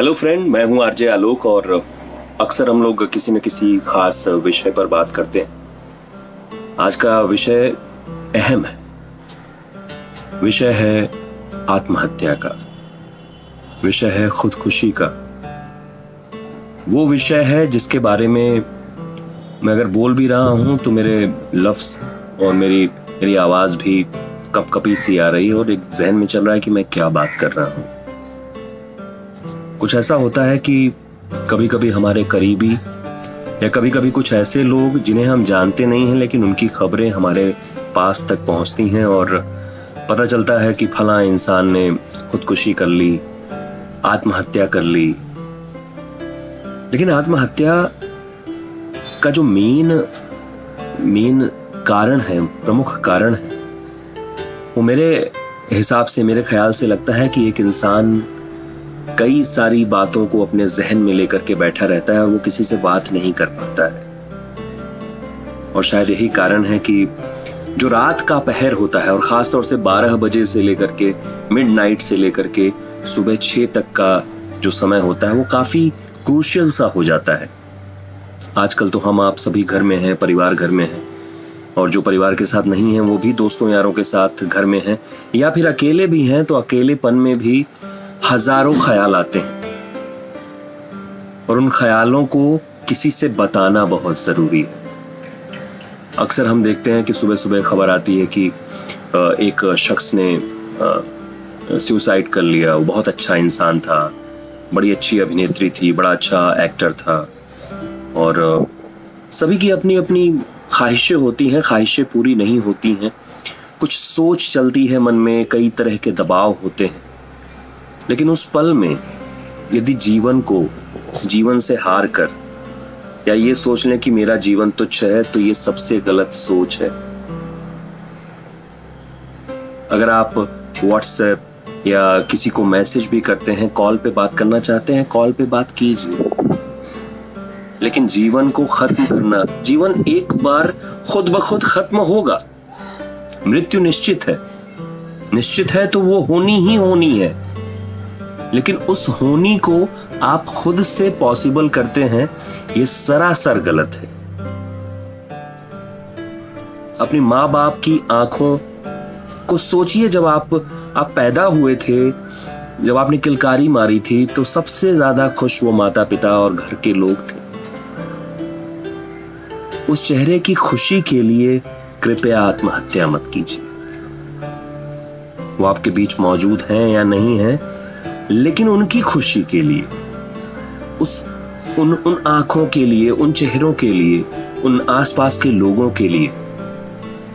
Hello friend, मैं हूं RJ आलोक और अक्सर हम लोग किसी न किसी खास विषय पर बात करते हैं। आज का विषय अहम है। विषय है आत्महत्या का, विषय है खुदकुशी का। वो विषय है जिसके बारे में मैं अगर बोल भी रहा हूं तो मेरे लफ्ज और मेरी आवाज भी कपकपी सी आ रही है और एक जहन में चल रहा है कि मैं क्या बात कर रहा हूं। कुछ ऐसा होता है कि कभी कभी हमारे करीबी या कभी कभी कुछ ऐसे लोग जिन्हें हम जानते नहीं हैं लेकिन उनकी खबरें हमारे पास तक पहुंचती हैं और पता चलता है कि फलां इंसान ने खुदकुशी कर ली, आत्महत्या कर ली। लेकिन आत्महत्या का जो मेन कारण है, प्रमुख कारण है, वो मेरे हिसाब से, मेरे ख्याल से लगता है कि एक इंसान कई सारी बातों को अपने जहन में लेकर के बैठा रहता है और वो किसी से बात नहीं कर पाता है। और शायद यही कारण है कि जो रात का पहर होता है और खासतौर से 12 बजे से लेकर के मिडनाइट से लेकर के सुबह 6 तक का जो समय होता है वो काफी क्रूशियल सा हो जाता है। आजकल तो हम आप सभी घर में हैं, परिवार घर में है, और जो परिवार के साथ नहीं है वो भी दोस्तों यारों के साथ घर में हैं या फिर अकेले भी हैं, तो अकेलेपन में भी हजारों ख्याल आते हैं और उन ख्यालों को किसी से बताना बहुत जरूरी है। अक्सर हम देखते हैं कि सुबह सुबह खबर आती है कि एक शख्स ने सुसाइड कर लिया। वो बहुत अच्छा इंसान था, बड़ी अच्छी अभिनेत्री थी, बड़ा अच्छा एक्टर था और सभी की अपनी अपनी ख्वाहिशें होती हैं, ख्वाहिशें पूरी नहीं होती हैं, कुछ सोच चलती है मन में, कई तरह के दबाव होते हैं। लेकिन उस पल में यदि जीवन से हार कर या ये सोच लें कि मेरा जीवन तुच्छ है, तो ये सबसे गलत सोच है। अगर आप व्हाट्सएप या किसी को मैसेज भी करते हैं, कॉल पे बात करना चाहते हैं, कॉल पे बात कीजिए, लेकिन जीवन को खत्म करना, जीवन एक बार खुद ब खुद खत्म होगा। मृत्यु निश्चित है तो वो होनी ही होनी है, लेकिन उस होनी को आप खुद से पॉसिबल करते हैं, ये सरासर गलत है। अपनी माँ बाप की आंखों को सोचिए, जब आप पैदा हुए थे, जब आपने किलकारी मारी थी, तो सबसे ज्यादा खुश वो माता पिता और घर के लोग थे। उस चेहरे की खुशी के लिए कृपया आत्महत्या मत कीजिए। वो आपके बीच मौजूद हैं या नहीं हैं, लेकिन उनकी खुशी के लिए, उन आंखों के लिए, उन चेहरों के लिए, उन आसपास के लोगों के लिए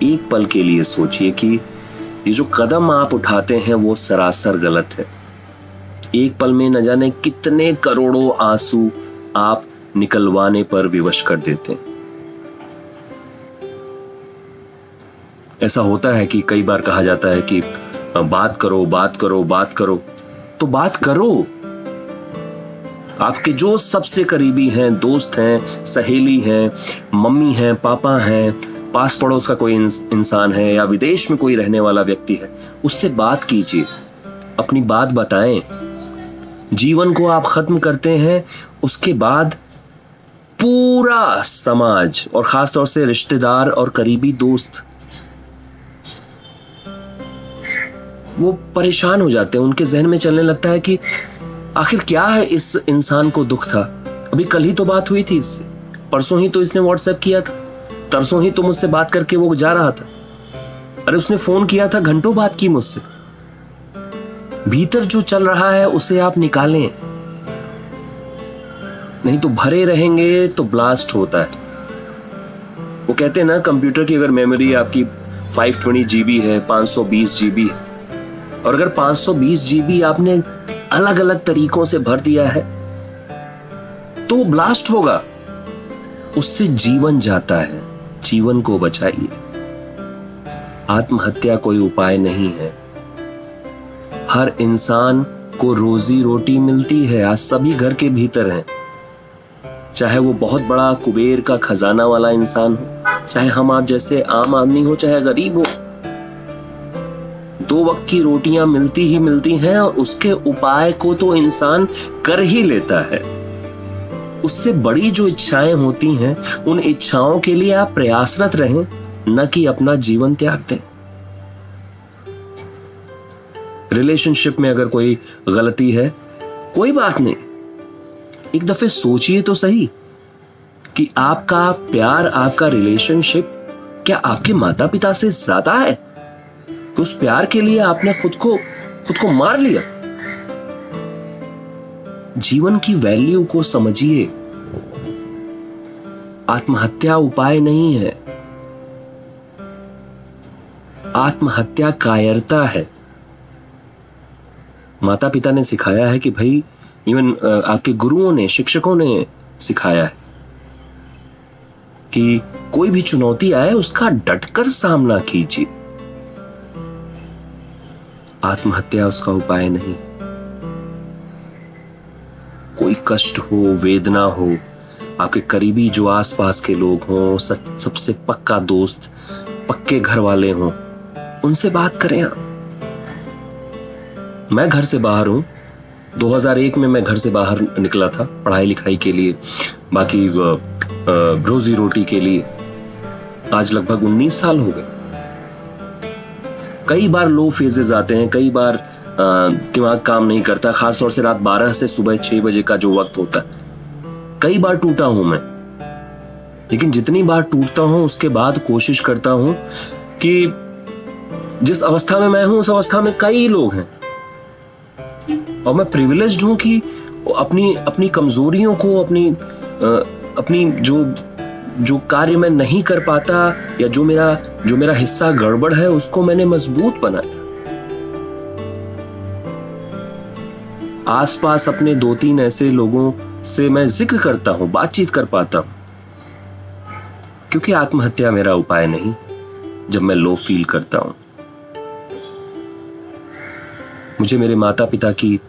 एक पल के लिए सोचिए कि ये जो कदम आप उठाते हैं वो सरासर गलत है। एक पल में न जाने कितने करोड़ों आंसू आप निकलवाने पर विवश कर देते हैं। ऐसा होता है कि कई बार कहा जाता है कि बात करो, तो बात करो। आपके जो सबसे करीबी हैं, दोस्त हैं, सहेली हैं, मम्मी हैं, पापा हैं, पास पड़ोस का कोई इंसान है या विदेश में कोई रहने वाला व्यक्ति है, उससे बात कीजिए, अपनी बात बताएं। जीवन को आप खत्म करते हैं, उसके बाद पूरा समाज और खासतौर से रिश्तेदार और करीबी दोस्त वो परेशान हो जाते हैं। उनके जहन में चलने लगता है कि आखिर क्या है इस इंसान को दुख था, अभी कल ही तो बात हुई थी इससे, परसों ही तो इसने व्हाट्सएप किया था, तरसों ही तो मुझसे बात करके वो जा रहा था, अरे उसने फोन किया था, घंटों बात की मुझसे। भीतर जो चल रहा है उसे आप निकालें, नहीं तो भरे रहेंगे तो ब्लास्ट होता है। वो कहते हैं ना, कंप्यूटर की अगर मेमोरी आपकी 520 GB है, 520 GB है, और अगर 520 GB आपने अलग अलग तरीकों से भर दिया है तो ब्लास्ट होगा, उससे जीवन जाता है। जीवन को बचाइए। आत्महत्या कोई उपाय नहीं है। हर इंसान को रोजी रोटी मिलती है, आज सभी घर के भीतर हैं, चाहे वो बहुत बड़ा कुबेर का खजाना वाला इंसान हो, चाहे हम आप जैसे आम आदमी हो, चाहे गरीब हो। 2 वक्त की रोटियां मिलती ही मिलती हैं और उसके उपाय को तो इंसान कर ही लेता है। उससे बड़ी जो इच्छाएं होती हैं, उन इच्छाओं के लिए आप प्रयासरत रहें, न कि अपना जीवन त्याग दें। रिलेशनशिप में अगर कोई गलती है, कोई बात नहीं, एक दफे सोचिए तो सही कि आपका प्यार, आपका रिलेशनशिप क्या आपके माता पिता से ज्यादा है? उस प्यार के लिए आपने खुद को मार लिया। जीवन की वैल्यू को समझिए। आत्महत्या उपाय नहीं है। आत्महत्या कायरता है। माता पिता ने सिखाया है कि भाई, इवन आपके गुरुओं ने, शिक्षकों ने सिखाया है कि कोई भी चुनौती आए उसका डटकर सामना कीजिए। आत्महत्या उसका उपाय नहीं। कोई कष्ट हो, वेदना हो, आपके करीबी जो आसपास के लोग हों, सबसे पक्का दोस्त, पक्के घर वाले हों, उनसे बात करें आप। मैं घर से बाहर हूं। 2001 में मैं घर से बाहर निकला था पढ़ाई लिखाई के लिए, बाकी रोजी रोटी के लिए। आज लगभग 19 साल हो गए। कई बार लो फेजेस आते हैं, कई बार दिमाग काम नहीं करता, खासतौर से रात 12 से सुबह 6 बजे का जो वक्त होता है। कई बार टूटा हूं मैं, लेकिन जितनी बार टूटता हूं उसके बाद कोशिश करता हूं कि जिस अवस्था में मैं हूं उस अवस्था में कई लोग हैं, और मैं प्रिविलेज्ड हूं कि अपनी कमजोरियों को, अपनी जो कार्य मैं नहीं कर पाता या जो मेरा हिस्सा गड़बड़ है, उसको मैंने मजबूत बनाया। आसपास अपने 2-3 ऐसे लोगों से मैं जिक्र करता हूं, बातचीत कर पाता हूं, क्योंकि आत्महत्या मेरा उपाय नहीं जब मैं लो फील करता हूं। मुझे मेरे माता पिता की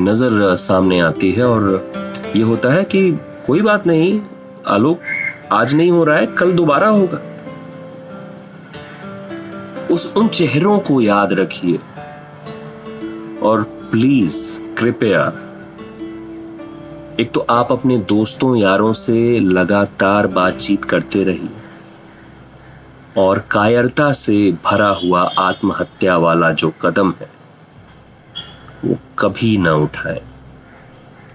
नजर सामने आती है और ये होता है कि कोई बात नहीं आलोक, आज नहीं हो रहा है, कल दोबारा होगा। उन चेहरों को याद रखिए और प्लीज, कृपया, एक तो आप अपने दोस्तों यारों से लगातार बातचीत करते रहिए, और कायरता से भरा हुआ आत्महत्या वाला जो कदम है वो कभी ना उठाएं।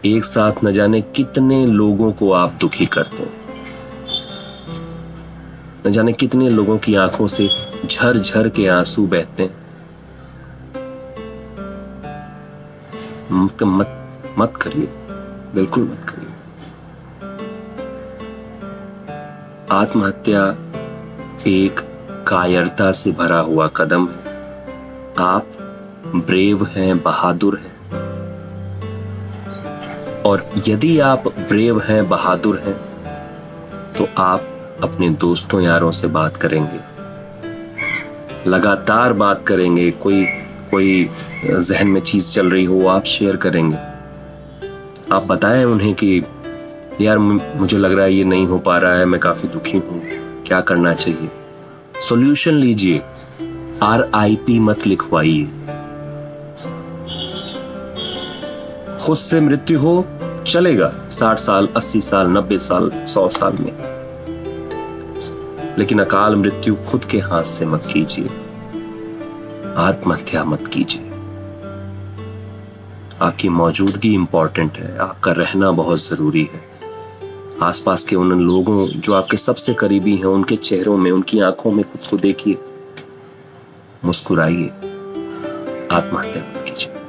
एक साथ न जाने कितने लोगों को आप दुखी करते हैं, न जाने कितने लोगों की आंखों से झर-झर के आंसू बहते हैं। मत करिए, बिल्कुल मत करिए। आत्महत्या एक कायरता से भरा हुआ कदम है। आप ब्रेव हैं, बहादुर हैं, और यदि आप ब्रेव हैं, बहादुर हैं, तो आप अपने दोस्तों यारों से बात करेंगे, लगातार बात करेंगे। कोई जहन में चीज चल रही हो, आप शेयर करेंगे। आप बताएं उन्हें कि यार मुझे लग रहा है ये नहीं हो पा रहा है, मैं काफी दुखी हूं, क्या करना चाहिए। सॉल्यूशन लीजिए, RIP मत लिखवाइए। खुद से मृत्यु हो चलेगा 60 साल, 80 साल, 90 साल, 100 साल में, लेकिन अकाल मृत्यु खुद के हाथ से मत कीजिए। आत्महत्या मत कीजिए। आपकी मौजूदगी इंपॉर्टेंट है, आपका रहना बहुत जरूरी है। आसपास के उन लोगों जो आपके सबसे करीबी हैं, उनके चेहरों में, उनकी आंखों में खुद को देखिए, मुस्कुराइए। आत्महत्या मत कीजिए।